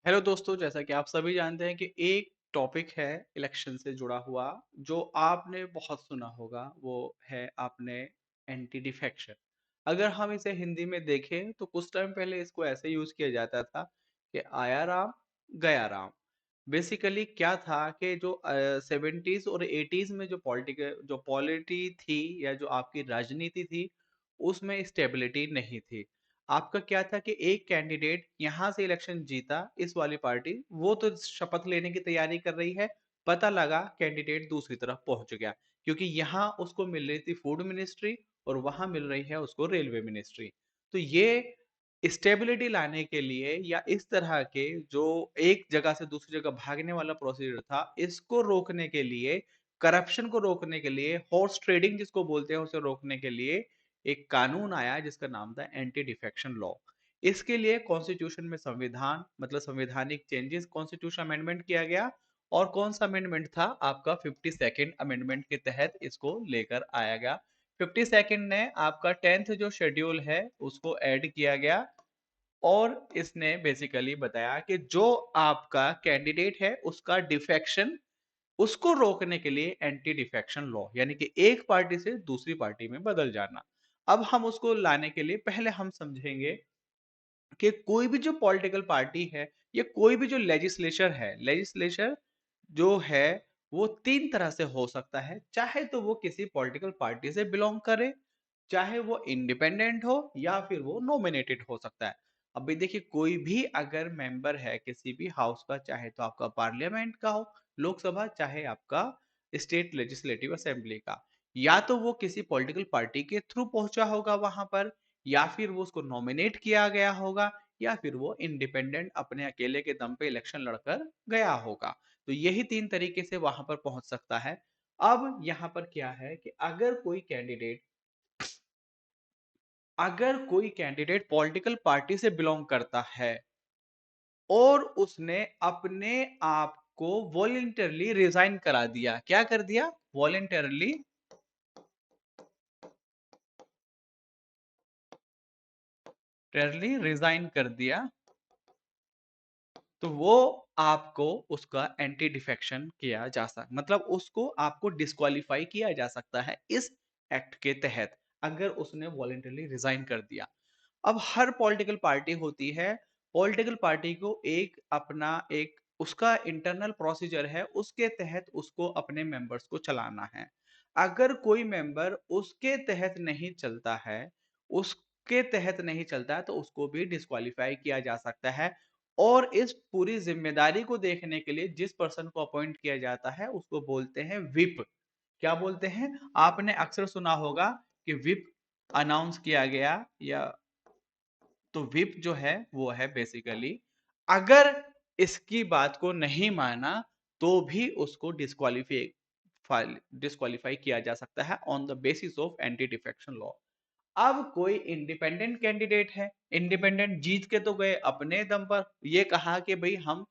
Hello दोस्तों, जैसा कि आप सभी जानते हैं कि एक टॉपिक है इलेक्शन से जुड़ा हुआ जो आपने बहुत सुना होगा। वो है आपने एंटी डिफेक्शन। अगर हम इसे हिंदी में देखें तो कुछ टाइम पहले इसको ऐसे यूज किया जाता था कि आया राम गया राम। बेसिकली क्या था कि जो 70s और 80s में जो पॉलिटी थी या जो आपकी राजनीति थी, उसमें स्टेबिलिटी नहीं थी। आपका क्या था कि एक कैंडिडेट यहाँ से इलेक्शन जीता, इस वाली पार्टी वो तो शपथ लेने की तैयारी कर रही है, पता लगा कैंडिडेट दूसरी तरफ पहुंच गया, क्योंकि यहाँ उसको मिल रही थी फूड मिनिस्ट्री और वहां मिल रही है उसको रेलवे मिनिस्ट्री। तो ये स्टेबिलिटी लाने के लिए या इस तरह के जो एक जगह से दूसरी जगह भागने वाला प्रोसीजर था, इसको रोकने के लिए, करप्शन को रोकने के लिए, हॉर्स ट्रेडिंग जिसको बोलते हैं उसे रोकने के लिए एक कानून आया जिसका नाम था एंटी डिफेक्शन लॉ। इसके लिए कॉन्स्टिट्यूशन में संविधान मतलब संवैधानिक चेंजेस, कॉन्स्टिट्यूशन अमेंडमेंट किया गया। और कौन सा अमेंडमेंट था? आपका 52nd अमेंडमेंट के तहत इसको लेकर आया गया। 52nd ने आपका 10th जो शेड्यूल है उसको ऐड किया गया। और इसने बेसिकली बताया कि जो आपका कैंडिडेट है उसका डिफेक्शन, उसको रोकने के लिए एंटी डिफेक्शन लॉ, यानी कि एक पार्टी से दूसरी पार्टी में बदल जाना। अब हम उसको लाने के लिए पहले हम समझेंगे कि कोई भी जो पॉलिटिकल पार्टी है या कोई भी जो लेजिस्लेचर जो है वो तीन तरह से हो सकता है। चाहे तो वो किसी पॉलिटिकल पार्टी से बिलोंग करे, चाहे वो इंडिपेंडेंट हो, या फिर वो नॉमिनेटेड हो सकता है। अभी देखिए, कोई भी अगर मेंबर है किसी भी हाउस का, चाहे तो आपका पार्लियामेंट का हो, लोकसभा, चाहे आपका स्टेट लेजिस्लेटिव असेंबली का, या तो वो किसी पॉलिटिकल पार्टी के थ्रू पहुंचा होगा वहां पर, या फिर वो उसको नॉमिनेट किया गया होगा, या फिर वो इंडिपेंडेंट अपने अकेले के दम पे इलेक्शन लड़कर गया होगा। तो यही तीन तरीके से वहां पर पहुंच सकता है। अब यहाँ पर क्या है कि अगर कोई कैंडिडेट पॉलिटिकल पार्टी से बिलोंग करता है और उसने अपने आप को वॉलेंटरली रिजाइन करा दिया, क्या कर दिया? वॉलेंटरली रिजाइन कर दिया, तो वो आपको उसका एंटी डिफेक्शन किया जा सकता, मतलब उसको आपको डिस्क्वालीफाई किया जा सकता है इस एक्ट के तहत, अगर उसने वॉलेंटरली रिजाइन कर दिया। अब हर पॉलिटिकल पार्टी होती है, पॉलिटिकल पार्टी को एक अपना एक उसका इंटरनल प्रोसीजर है, उसके तहत उसको अपने मेंबर्स को चलाना है। अगर कोई मेंबर उसके तहत नहीं चलता है, उसके तहत नहीं चलता है, तो उसको भी डिस्क्वालीफाई किया जा सकता है। और इस पूरी जिम्मेदारी को देखने के लिए जिस पर्सन को अपॉइंट किया जाता है उसको बोलते हैं विप। क्या बोलते हैं? आपने अक्सर सुना होगा कि विप अनाउंस किया गया, या तो विप जो है वो है बेसिकली, अगर इसकी बात को नहीं माना तो भी उसको डिस्क्वालीफाई किया जा सकता है on the basis of anti defection law. अब कोई इंडिपेंडेंट कैंडिडेट है, इंडिपेंडेंट जीत के तो गए अपने दम पर, ये कहा कि भाई हम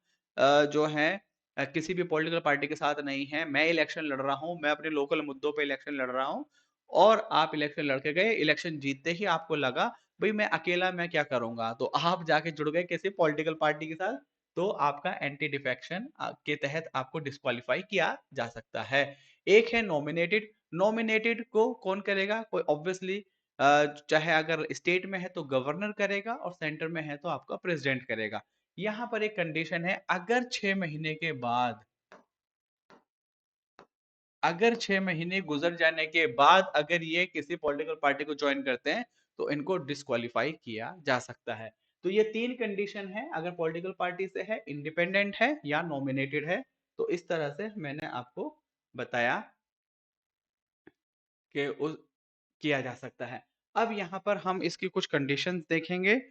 जो है किसी भी पॉलिटिकल पार्टी के साथ नहीं है, मैं इलेक्शन लड़ रहा हूं, मैं अपने लोकल मुद्दों पे इलेक्शन लड़ रहा हूं। और आप इलेक्शन लड़के गए, इलेक्शन जीतते ही आपको लगा भाई मैं अकेला मैं क्या करूंगा, तो आप जाके जुड़ गए किसी पॉलिटिकल पार्टी के साथ। तो आपका एंटी डिफेक्शन के तहत आपको डिस्क्वालीफाई किया जा सकता है। एक है नॉमिनेटेड। नॉमिनेटेड को कौन करेगा? कोई ऑब्वियसली चाहे अगर स्टेट में है तो गवर्नर करेगा, और सेंटर में है तो आपका प्रेसिडेंट करेगा। यहाँ पर एक कंडीशन है, अगर 6 महीने गुजर जाने के बाद अगर ये किसी पॉलिटिकल पार्टी को ज्वाइन करते हैं तो इनको डिस्क्वालीफाई किया जा सकता है। तो ये तीन कंडीशन है, अगर पॉलिटिकल पार्टी से है, इंडिपेंडेंट है, या नॉमिनेटेड है। तो इस तरह से मैंने आपको बताया कि उस किया जा सकता है। अब यहाँ पर हम इसकी कुछ कंडीशंस देखेंगे।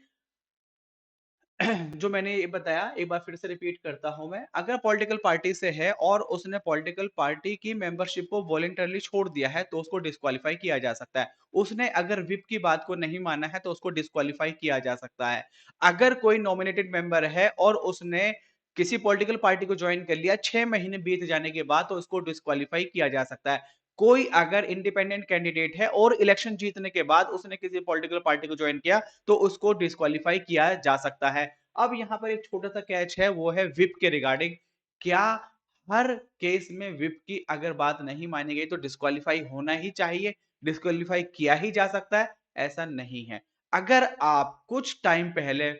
जो मैंने ये बताया एक बार फिर से रिपीट करता हूं मैं, अगर पॉलिटिकल पार्टी से है और उसने पॉलिटिकल पार्टी की मेंबरशिप को वॉलेंटरली छोड़ दिया है तो उसको डिस्क्वालीफाई किया जा सकता है। उसने अगर विप की बात को नहीं माना है तो उसको डिस्क्वालीफाई किया जा सकता है। अगर कोई नॉमिनेटेड मेंबर है और उसने किसी पॉलिटिकल पार्टी को ज्वाइन कर लिया 6 महीने बीत जाने के बाद, तो उसको डिस्क्वालीफाई किया जा सकता है। कोई अगर इंडिपेंडेंट कैंडिडेट है और इलेक्शन जीतने के बाद उसने किसी पॉलिटिकल पार्टी को ज्वाइन किया तो उसको डिस्क्वालीफाई किया जा सकता है। अब यहाँ पर एक छोटा सा कैच है, वो है विप के रिगार्डिंग। क्या हर केस में विप की अगर बात नहीं मानी गई तो डिस्क्वालीफाई होना ही चाहिए, डिस्क्वालीफाई किया ही जा सकता है? ऐसा नहीं है। अगर आप कुछ टाइम पहले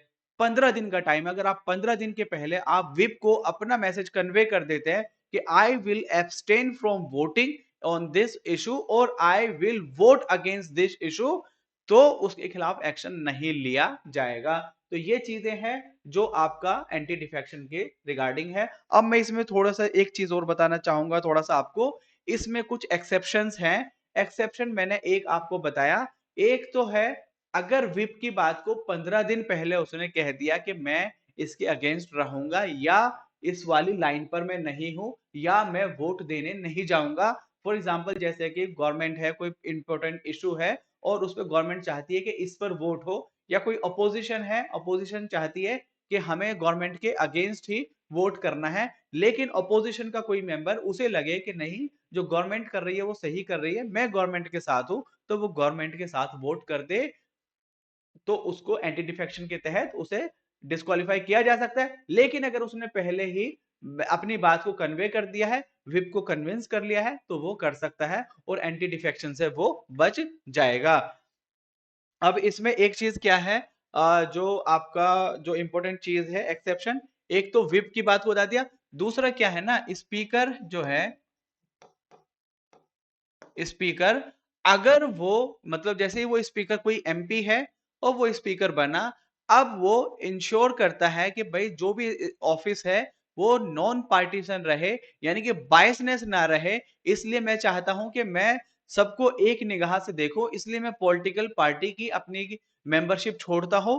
15 दिन का टाइम, अगर आप 15 दिन के पहले आप विप को अपना मैसेज कन्वे कर देते हैं कि I will abstain from voting on this issue और I will vote against this issue, तो उसके खिलाफ एक्शन नहीं लिया जाएगा। तो ये चीजें हैं जो आपका एंटी डिफेक्शन के रिगार्डिंग है। अब मैं इसमें थोड़ा सा एक चीज और बताना चाहूंगा, थोड़ा सा आपको, इसमें कुछ एक्सेप्शंस हैं। एक्सेप्शन मैंने एक आपको बताया। एक तो है, अगर विप की बात को 15 दिन पहले उसने कह दिया कि मैं इसके अगेंस्ट रहूंगा, या इस वाली लाइन पर मैं नहीं हूं, या मैं वोट देने नहीं जाऊंगा। फॉर एग्जाम्पल, जैसे कि गवर्नमेंट है, कोई इंपॉर्टेंट इशू है और उस पर गवर्नमेंट चाहती है कि इस पर वोट हो, या कोई अपोजिशन है, अपोजिशन चाहती है कि हमें गवर्नमेंट के अगेंस्ट ही वोट करना है, लेकिन अपोजिशन का कोई मेंबर उसे लगे कि नहीं, जो गवर्नमेंट कर रही है वो सही कर रही है, मैं गवर्नमेंट के साथ हूं, तो वो गवर्नमेंट के साथ वोट कर दे, तो उसको एंटी डिफेक्शन के तहत उसे डिस्क्वालीफाई किया जा सकता है। लेकिन अगर उसने पहले ही अपनी बात को कन्वे कर दिया है, विप को कन्विंस कर लिया है, तो वो कर सकता है और एंटी डिफेक्शन से वो बच जाएगा। अब इसमें एक चीज क्या है, जो आपका जो इंपॉर्टेंट चीज है एक्सेप्शन, एक तो विप की बात को बता दिया, दूसरा क्या है ना, स्पीकर जो है, स्पीकर, अगर वो, मतलब जैसे ही वो स्पीकर, कोई एमपी है और वो स्पीकर बना, अब वो इंश्योर करता है कि भाई जो भी ऑफिस है वो नॉन पार्टीशन रहे, यानी कि बायसनेस ना रहे। इसलिए मैं चाहता हूं कि मैं सबको एक निगाह से देखो, इसलिए मैं पॉलिटिकल पार्टी की अपनी मेंबरशिप छोड़ता हूं।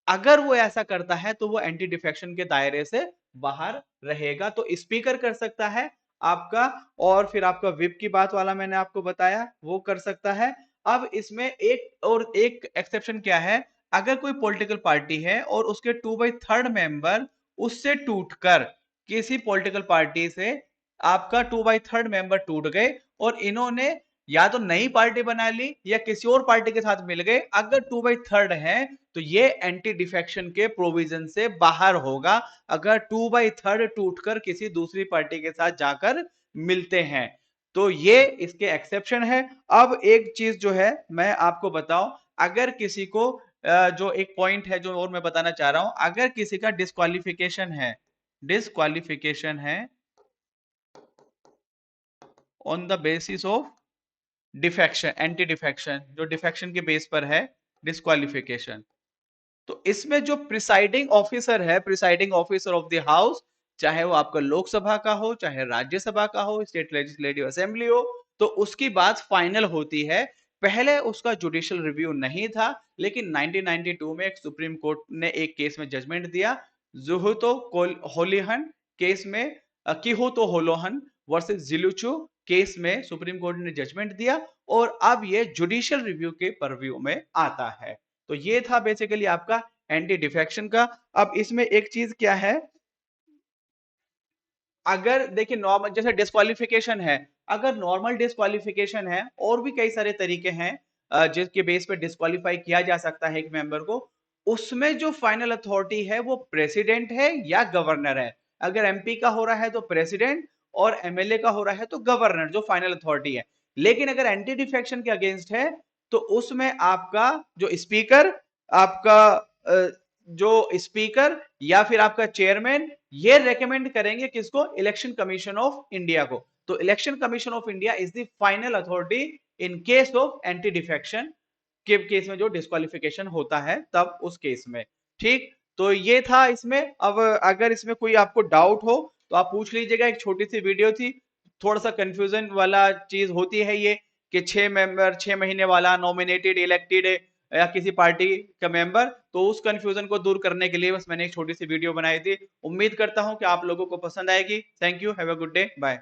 अगर वो ऐसा करता है तो वो एंटी डिफेक्शन के दायरे से बाहर रहेगा। तो स्पीकर कर सकता है आपका, और फिर आपका विप की बात वाला मैंने आपको बताया, वो कर सकता है। अब इसमें एक और एक एक्सेप्शन क्या है, अगर कोई पॉलिटिकल पार्टी है और उसके 2/3 मेंबर उससे टूटकर, किसी पॉलिटिकल पार्टी से आपका 2/3 मेंबर टूट गए और इन्होंने या तो नई पार्टी बना ली या किसी और पार्टी के साथ मिल गए, अगर 2/3 है तो ये एंटी डिफेक्शन के प्रोविजन से बाहर होगा, अगर 2/3 टूटकर किसी दूसरी पार्टी के साथ जाकर मिलते हैं, तो ये इसके एक्सेप्शन है। अब एक चीज जो है मैं आपको बताऊं, अगर किसी को जो एक पॉइंट है जो और मैं बताना चाह रहा हूं, अगर किसी का डिस्क्वालिफिकेशन है, डिस्क्वालिफिकेशन है on the basis of defection, anti defection, जो डिफेक्शन के बेस पर है डिस्क्वालिफिकेशन, तो इसमें जो प्रिसाइडिंग ऑफिसर है, presiding officer of the house, चाहे वो आपका लोकसभा का हो, चाहे राज्यसभा का हो, स्टेट लेजिस्लेटिव असेंबली हो, तो उसकी बात फाइनल होती है। पहले उसका जुडिशियल रिव्यू नहीं था, लेकिन 1992 में एक सुप्रीम कोर्ट ने एक केस में जजमेंट दिया, जुहुतो होलिहन केस में, किहुतो होलोहन वर्सेस जिलुचु केस में सुप्रीम कोर्ट ने जजमेंट दिया, और अब ये जुडिशियल रिव्यू के परव्यू में आता है। तो ये था बेसिकली आपका एंटी डिफेक्शन का। अब इसमें एक चीज क्या है, अगर देखिए नॉर्मल जैसे डिस्क्वालिफिकेशन है, अगर नॉर्मल डिस्क्वालिफिकेशन है, और भी कई सारे तरीके हैं जिसके बेस पे डिस्क्वालीफाई किया जा सकता है एक मेंबर को, उसमें जो फाइनल अथॉरिटी है वो प्रेसिडेंट है या गवर्नर है। अगर एमपी का हो रहा है तो प्रेसिडेंट, और एमएलए का हो रहा है तो गवर्नर जो फाइनल अथॉरिटी है। लेकिन अगर एंटी डिफेक्शन के अगेंस्ट है तो उसमें आपका जो स्पीकर, आपका जो स्पीकर या फिर आपका चेयरमैन, ये रेकमेंड करेंगे किसको, इलेक्शन कमीशन ऑफ इंडिया को। तो election commission of India is the final authority in case of anti defection के केस में, जो डिस्क्वालिफिकेशन होता है तब उस केस में। ठीक, तो ये था इसमें। अब अगर इसमें कोई आपको डाउट हो तो आप पूछ लीजिएगा, एक छोटी सी वीडियो थी, थोड़ा सा कंफ्यूजन वाला चीज होती है ये, कि 6 मेंबर 6 महीने वाला नॉमिनेटेड इलेक्टेड या किसी पार्टी का मेंबर, तो उस कंफ्यूजन को दूर करने के लिए बस मैंने एक छोटी सी वीडियो बनाई थी। उम्मीद करता हूं कि आप लोगों को पसंद आएगी। Thank you, have a good day, bye.